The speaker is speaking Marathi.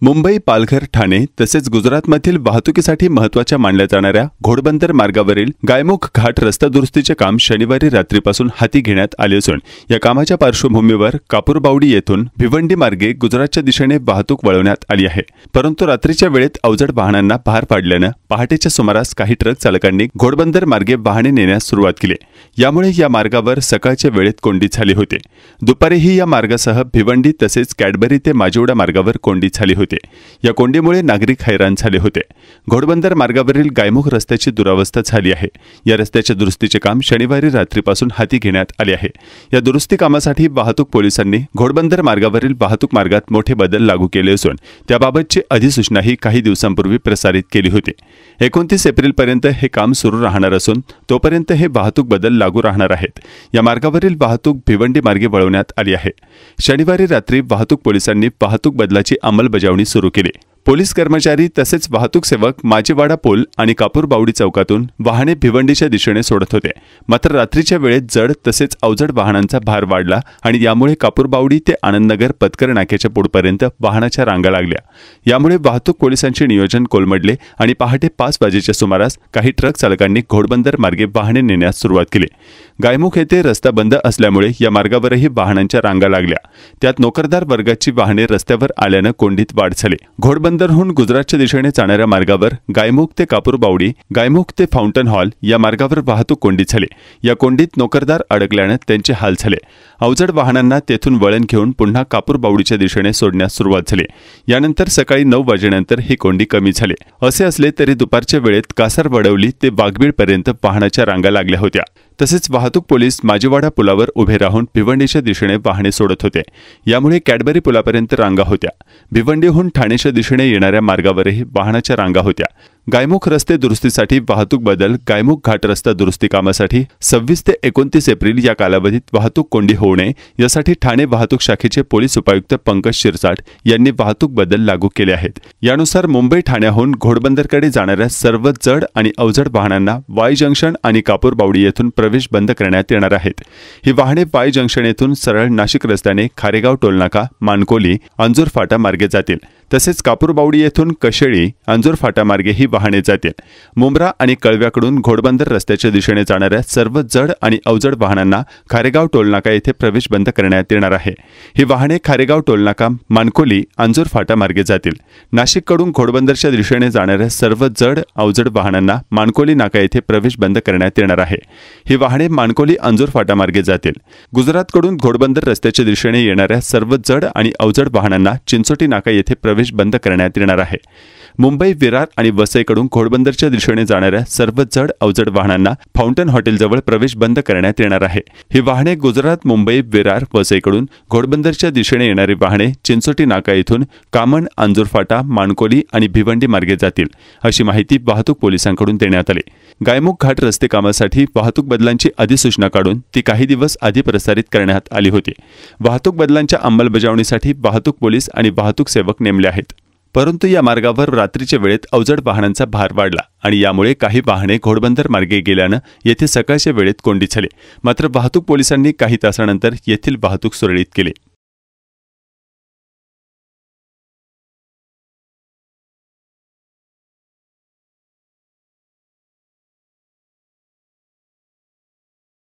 मुंबई, पालघर, ठाणे तसेच गुजरातमधील वाहतुकीसाठी महत्त्वाच्या मानल्या जाणाऱ्या घोडबंदर मार्गावरील गायमुख घाट रस्ता दुरुस्तीचे काम शनिवारी रात्रीपासून हाती घेण्यात आले असून या कामाच्या पार्श्वभूमीवर कापूरबावडी येथून भिवंडी मार्गे गुजरातच्या दिशेने वाहतूक वळवण्यात आली आहे। परंतु रात्रीच्या वेळेत अवजड वाहनांना भार पाडल्याने पहाटेच्या सुमारास काही ट्रक चालकांनी घोडबंदर मार्गे वाहने नेण्यास सुरुवात केली। यामुळे या मार्गावर सकाळच्या वेळेत कोंडी झाली होती। दुपारीही या मार्गासह भिवंडी तसेच कॅडबरी ते माजिवडा मार्गावर कोंडी झाली होती। या कोंडीमुळे नागरिक हैराण झाले होते। घोडबंदर मार्गावरील गायमुख रस्त्याची दुरावस्था झाली आहे। या रस्त्याच्या दुरुस्तीचे काम शनिवारी रात्रीपासून हाती घेण्यात आले आहे। या दुरुस्ती कामासाठी वाहतूक पोलिसांनी घोडबंदर मार्गावरील वाहतूक मार्गात मोठे बदल लागू केले असून त्याबाबतची अधिसूचनाही काही दिवसांपूर्वी प्रसारित केली होती। 29 एप्रिलपर्यंत हे काम सुरू राहणार असून तोपर्यंत हे वाहतूक बदल लागू राहणार आहेत। या मार्गावरील वाहतूक भिवंडी मार्गे वळवण्यात आली आहे। शनिवारी रात्री वाहतूक पोलिसांनी वाहतूक बदलाची अंमलबजावणी सुरू केली। पोलीस कर्मचारी तसेच वाहतूक सेवक माजिवाडा पूल आणि कापूरबावडी चौकातून वाहने भिवंडीच्या दिशेने सोडत होते। मात्र रात्रीच्या वेळेत जड तसेच अवजड वाहनांचा भार वाढला आणि यामुळे कापूरबावडी ते आनंदनगर पतकर नाक्याच्या पुढपर्यंत वाहनाच्या रांगा लागल्या। यामुळे वाहतूक पोलिसांचे नियोजन कोलमडले आणि पहाटे 5 वाजेच्या सुमारास काही ट्रक चालकांनी घोडबंदर मार्गे वाहने नेण्यास सुरुवात केली। गायमुख येथे रस्ता बंद असल्यामुळे या मार्गावरही वाहनांच्या रांगा लागल्या। त्यात नोकरदार वर्गाची वाहने रस्त्यावर आल्याने कोंडीत वाढ झाली। घोडबंदरहून गुजरातच्या दिशेने जाणाऱ्या मार्गावर गायमुख ते कापूरबावडी, गायमुख ते फाउंटन हॉल या मार्गावर वाहतूक कोंडीत झाली। या कोंडीत नोकरदार अडकल्याने त्यांचे हाल झाले। अवजड वाहनांना तेथून वळण घेऊन पुन्हा कापूरबावडीच्या दिशेने सोडण्यास सुरुवात झाली। यानंतर सकाळी 9 वाजेनंतर ही कोंडी कमी झाली। असे असले तरी दुपारच्या वेळेत कासारवडवली ते वाघबीळपर्यंत वाहनाच्या रांगा लागल्या होत्या। तसेच वाहतूक पोलीस माजिवाडा पुलावर उभे राहून भिवंडीच्या दिशेने वाहने सोडत होते। यामुळे कॅडबरी पुलापर्यंत रांगा होत्या। भिवंडीहून ठाणेच्या दिशेने येणाऱ्या मार्गावरही वाहनाच्या रांगा होत्या। गायमुख रस्ते दुरुस्तीसाठी वाहतूक बदल गायमुख घाट रस्ता दुरुस्ती कामासाठी 26 ते 29 एप्रिल या कालावधीत वाहतूक कोंडी होऊ नये यासाठी ठाणे वाहतूक शाखेचे पोलीस उपायुक्त पंकज शिरसाट यांनी वाहतूक बदल लागू केले आहेत। यानुसार मुंबई ठाण्याहून घोडबंदरकडे जाणाऱ्या सर्व जड आणि अवजड वाहनांना वाय जंक्शन आणि कापूरबावडी येथून प्रवेश बंद करण्यात येणार आहेत। ही वाहने वाय जंक्शन येथून सरळ नाशिक रस्त्याने खारेगाव टोलनाका, मानकोली, अंजूर फाटा मार्गे जातील। तसेच कापूरबावडी येथून कशेळी, अंजूर फाटा मार्गे ही वाहने जातील। मुंब्रा आणि कळव्याकडून घोडबंदर रस्त्याच्या दिशेने जाणाऱ्या सर्व जड आणि अवजड वाहनांना खारेगाव टोलनाका येथे प्रवेश बंद करण्यात येणार आहे। ही वाहने खारेगाव टोलनाका, मानकोली, अंजूर फाटा मार्गे जातील। नाशिककडून घोडबंदरच्या दिशेने जाणाऱ्या सर्व जड अवजड वाहनांना मानकोली नाका येथे प्रवेश बंद करण्यात येणार आहे। ही वाहने मानकोली, अंजूर फाटा मार्गे जातील। गुजरातकडून घोडबंदर रस्त्याच्या दिशेने येणाऱ्या सर्व जड आणि अवजड वाहनांना चिंचोटी नाका येथे प्रवेश बंद करण्यात येणार आहे। मुंबई, विरार आणि वसईकडून घोडबंदरच्या दिशेने जाणाऱ्या सर्व जड अवजड वाहनांना फाउंटन हॉटेलजवळ प्रवेश बंद करण्यात येणार आहे। ही वाहने गुजरात, मुंबई, विरार, वसईकडून घोडबंदरच्या दिशेने येणारी वाहने चिंचोटी नाका येथून कामन, अंजूर फाटा, मानकोली आणि भिवंडी मार्गे जातील, अशी माहिती वाहतूक पोलिसांकडून देण्यात आली। गायमुख घाट रस्ते कामासाठी वाहतूक बदलांची अधिसूचना काढून ती काही दिवस आधी प्रसारित करण्यात आली होती। वाहतूक बदलांच्या अंमलबजावणीसाठी वाहतूक पोलीस आणि वाहतूक सेवक नेमले आहेत। परंतु या मार्गावर रात्रीच्या वेळेत अवजड वाहनांचा भार वाढला आणि यामुळे काही वाहने घोडबंदर मार्गे गेल्याने येथे सकाळच्या वेळेत कोंडी झाली। मात्र वाहतूक पोलिसांनी काही तासानंतर येथील वाहतूक सुरळीत केली।